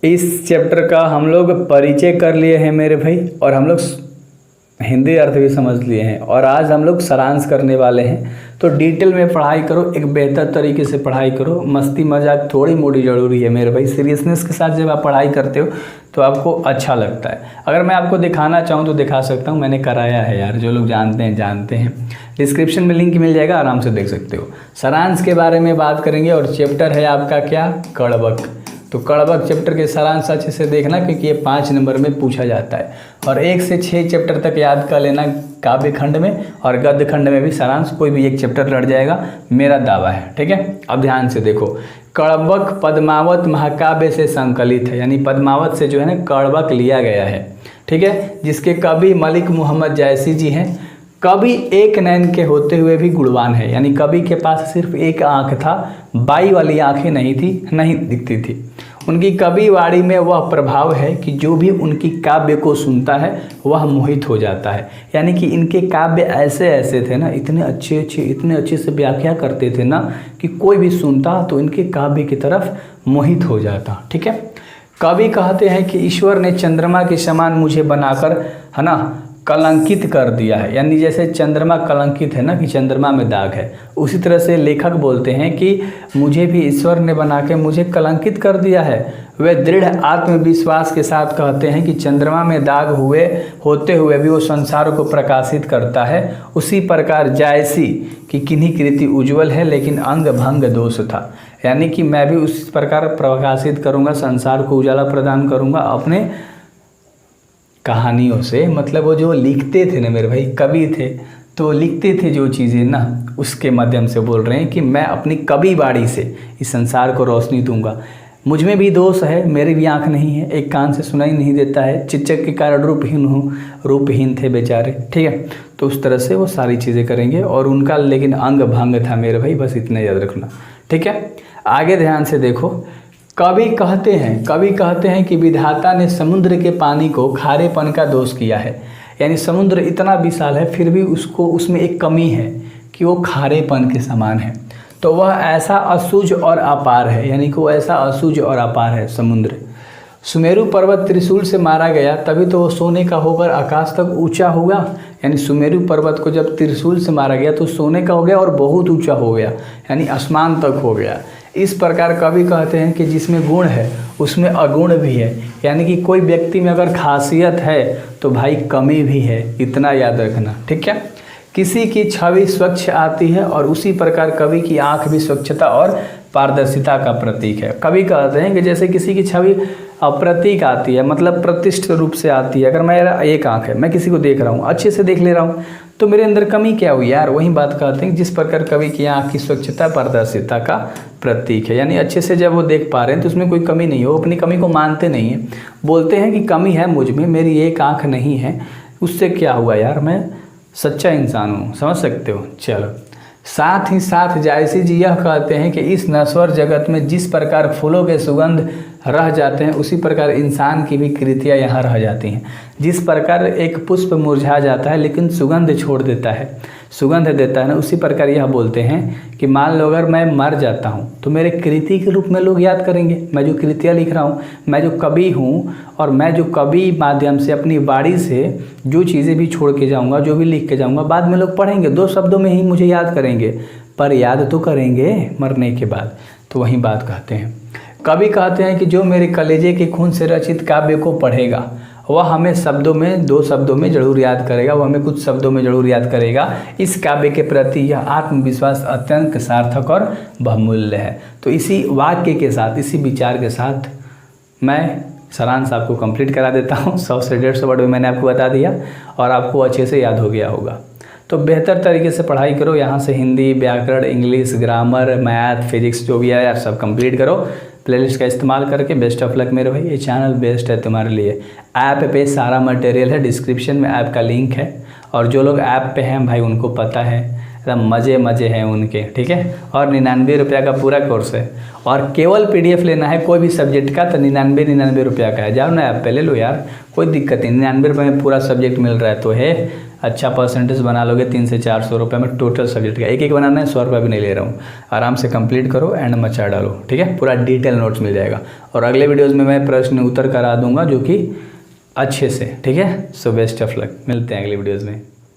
इस चैप्टर का हम लोग परिचय कर लिए हैं मेरे भाई, और हम लोग हिंदी अर्थ भी समझ लिए हैं, और आज हम लोग सारांश करने वाले हैं। तो डिटेल में पढ़ाई करो, एक बेहतर तरीके से पढ़ाई करो। मस्ती मजाक थोड़ी मोड़ी ज़रूरी है मेरे भाई। सीरियसनेस के साथ जब आप पढ़ाई करते हो तो आपको अच्छा लगता है। अगर मैं आपको दिखाना चाहूँ तो दिखा सकता हूँ, मैंने कराया है यार, जो लोग जानते हैं जानते हैं। डिस्क्रिप्शन में लिंक मिल जाएगा, आराम से देख सकते हो। सारांश के बारे में बात करेंगे, और चैप्टर है आपका क्या, कड़बक। तो कड़बक चैप्टर के सारांश अच्छे से देखना, क्योंकि ये 5 नंबर में पूछा जाता है, और 1 से 6 चैप्टर तक याद कर लेना काव्य खंड में, और गद्य खंड में भी सारांश कोई भी एक चैप्टर लड़ जाएगा, मेरा दावा है। ठीक है, अब ध्यान से देखो। कड़बक पद्मावत महाकाव्य से संकलित है, यानी पद्मावत से जो है ना कड़बक लिया गया है। ठीक है, जिसके कवि मलिक मोहम्मद जायसी जी हैं। कवि एक नैन के होते हुए भी गुणवान है, यानी कवि के पास सिर्फ एक आंख था, बाई वाली आंखें नहीं थी, नहीं दिखती थी। उनकी कवि वाणी में वह प्रभाव है कि जो भी उनकी काव्य को सुनता है वह मोहित हो जाता है। यानी कि इनके काव्य ऐसे ऐसे थे ना, इतने अच्छे से व्याख्या करते थे ना, कि कोई भी सुनता तो इनके काव्य की तरफ मोहित हो जाता। ठीक है, कवि कहते हैं कि ईश्वर ने चंद्रमा के समान मुझे बनाकर, है ना, कलंकित कर दिया है। यानी जैसे चंद्रमा कलंकित है ना, कि चंद्रमा में दाग है, उसी तरह से लेखक बोलते हैं कि मुझे भी ईश्वर ने बना के मुझे कलंकित कर दिया है। वे दृढ़ आत्मविश्वास के साथ कहते हैं कि चंद्रमा में दाग होते हुए भी वो संसार को प्रकाशित करता है। उसी प्रकार जायसी की किन्हीं कृति उज्ज्वल है, लेकिन अंग भंग दोष था। यानी कि मैं भी उस प्रकार प्रकाशित करूँगा, संसार को उजाला प्रदान करूँगा अपने कहानियों से। मतलब वो जो लिखते थे ना मेरे भाई, कवि थे, तो लिखते थे जो चीज़ें ना, उसके माध्यम से बोल रहे हैं कि मैं अपनी कवि बाड़ी से इस संसार को रोशनी दूंगा। मुझ में भी दोष है, मेरी भी आंख नहीं है, एक कान से सुनाई नहीं देता है, चिच्चक के कारण रूपहीन हूँ, रूपहीन थे बेचारे। ठीक है, तो उस तरह से वो सारी चीज़ें करेंगे, और उनका लेकिन अंग भंग था मेरे भाई, बस इतना याद रखना। ठीक है, आगे ध्यान से देखो। कवि कहते हैं कि विधाता ने समुद्र के पानी को खारेपन का दोष किया है। यानी समुद्र इतना विशाल है, फिर भी उसमें एक कमी है कि वो खारेपन के समान है। तो वह ऐसा असूझ और अपार है, यानी कि वो ऐसा असूझ और अपार है समुद्र। सुमेरु पर्वत त्रिशूल से मारा गया, तभी तो वो सोने का होकर आकाश तक ऊंचा होगा। यानी सुमेरु पर्वत को जब त्रिशूल से मारा गया तो सोने का हो गया और बहुत ऊंचा हो गया, यानी आसमान तक हो गया। इस प्रकार कवि कहते हैं कि जिसमें गुण है उसमें अगुण भी है। यानी कि कोई व्यक्ति में अगर खासियत है तो भाई कमी भी है, इतना याद रखना। ठीक है, किसी की छवि स्वच्छ आती है, और उसी प्रकार कवि की आंख भी स्वच्छता और पारदर्शिता का प्रतीक है। कवि कहते हैं कि जैसे किसी की छवि अप्रतीक आती है, मतलब प्रतिष्ठित रूप से आती है। अगर मेरा एक आंख है, मैं किसी को देख रहा हूँ, अच्छे से देख ले रहा हूँ, तो मेरे अंदर कमी क्या हुई यार, वही बात कहते हैं जिस प्रकार कवि की आंख की स्वच्छता पारदर्शिता का प्रतीक है। यानी अच्छे से जब वो देख पा रहे हैं तो उसमें कोई कमी नहीं हो, अपनी कमी को मानते नहीं हैं, बोलते हैं कि कमी है मुझ में, मेरी एक आंख नहीं है, उससे क्या हुआ यार, मैं सच्चा इंसान हूँ। समझ सकते हो। चलो, साथ ही साथ जायसी जी यह कहते हैं कि इस नश्वर जगत में जिस प्रकार फूलों के सुगंध रह जाते हैं, उसी प्रकार इंसान की भी कृतियाँ यहाँ रह जाती हैं। जिस प्रकार एक पुष्प मुरझा जाता है लेकिन सुगंध छोड़ देता है, सुगंध देता है ना, उसी प्रकार यह बोलते हैं कि मान लो अगर मैं मर जाता हूँ तो मेरे कृति के रूप में लोग याद करेंगे। मैं जो कृतियाँ लिख रहा हूँ, मैं जो कवि हूँ, और मैं जो कवि माध्यम से अपनी बाड़ी से जो चीज़ें भी छोड़ के जाऊँगा, जो भी लिख के जाऊँगा, बाद में लोग पढ़ेंगे, 2 शब्दों में ही मुझे याद करेंगे, पर याद तो करेंगे मरने के बाद। तो वही बात कहते हैं। कवि कहते हैं कि जो मेरे कलेजे के खून से रचित काव्य को पढ़ेगा वह हमें शब्दों में, 2 शब्दों में जरूर याद करेगा, वह हमें कुछ शब्दों में जरूर याद करेगा। इस काव्य के प्रति यह आत्मविश्वास अत्यंत सार्थक और बहुमूल्य है। तो इसी वाक्य के साथ, इसी विचार के साथ मैं सारांश आपको कंप्लीट करा देता हूँ। 100 से 150 वर्ड में मैंने आपको बता दिया, और आपको अच्छे से याद हो गया होगा। तो बेहतर तरीके से पढ़ाई करो, यहाँ से हिंदी, व्याकरण, इंग्लिश, ग्रामर, मैथ, फिजिक्स जो भी है यार सब कंप्लीट करो प्लेलिस्ट का इस्तेमाल करके। बेस्ट ऑफ लक मेरे भाई, ये चैनल बेस्ट है तुम्हारे लिए। ऐप पे सारा मटेरियल है, डिस्क्रिप्शन में ऐप का लिंक है, और जो लोग ऐप पे हैं भाई उनको पता है, एकदम मज़े हैं उनके। ठीक है, और 99 रुपये का पूरा कोर्स है, और केवल PDF लेना है कोई भी सब्जेक्ट का तो 99 रुपये का है। जाओ ना ऐप पे ले लो यार, कोई दिक्कत नहीं, 99 रुपये में पूरा सब्जेक्ट मिल रहा है। तो है अच्छा परसेंटेज बना लोगे 300 से 400 रुपये में टोटल सब्जेक्ट का। एक एक बनाना है, 100 रुपये भी नहीं ले रहा हूँ। आराम से कंप्लीट करो एंड मचा डालो, ठीक है। पूरा डिटेल नोट्स मिल जाएगा और अगले वीडियोज़ में मैं प्रश्न उत्तर करा दूंगा जो कि अच्छे से, ठीक है। सो बेस्ट ऑफ लक, मिलते हैं अगले वीडियोज़ में।